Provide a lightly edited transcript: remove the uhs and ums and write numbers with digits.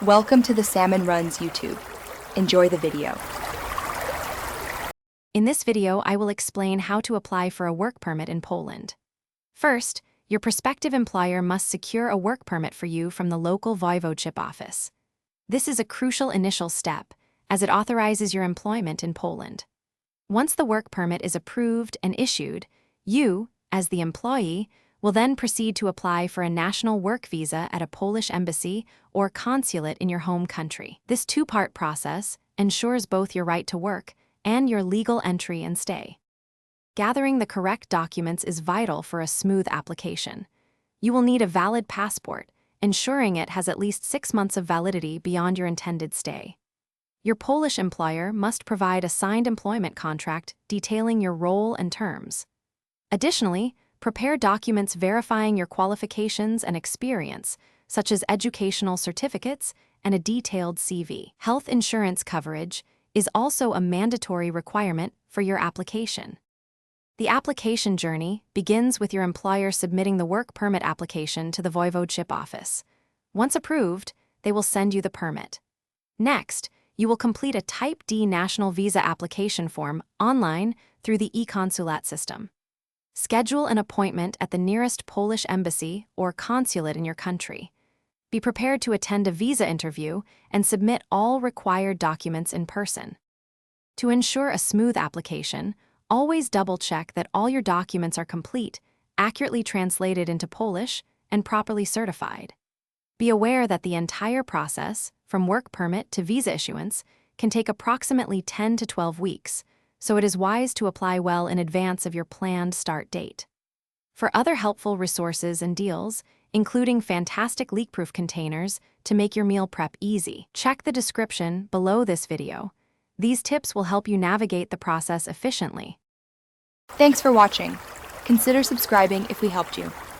Welcome to the Salmon Runs YouTube. Enjoy the video. In this video, I will explain how to apply for a work permit in Poland. First, your prospective employer must secure a work permit for you from the local voivodeship office. This is a crucial initial step, as it authorizes your employment in Poland. Once the work permit is approved and issued, you, as the employee, will then proceed to apply for a national work visa at a Polish embassy or consulate in your home country. This two-part process ensures both your right to work and your legal entry and stay. Gathering the correct documents is vital for a smooth application. You will need a valid passport, ensuring it has at least 6 months of validity beyond your intended stay. Your Polish employer must provide a signed employment contract detailing your role and terms. Additionally, prepare documents verifying your qualifications and experience, such as educational certificates and a detailed CV. Health insurance coverage is also a mandatory requirement for your application. The application journey begins with your employer submitting the work permit application to the voivodeship office. Once approved, they will send you the permit. Next, you will complete a Type D national visa application form online through the e-consulat system. Schedule an appointment at the nearest Polish embassy or consulate in your country. Be prepared to attend a visa interview and submit all required documents in person. To ensure a smooth application, always double-check that all your documents are complete, accurately translated into Polish, and properly certified. Be aware that the entire process, from work permit to visa issuance, can take approximately 10 to 12 weeks, so it is wise to apply well in advance of your planned start date. For other helpful resources and deals, including fantastic leak-proof containers to make your meal prep easy, check the description below this video. These tips will help you navigate the process efficiently. Thanks for watching. Consider subscribing if we helped you.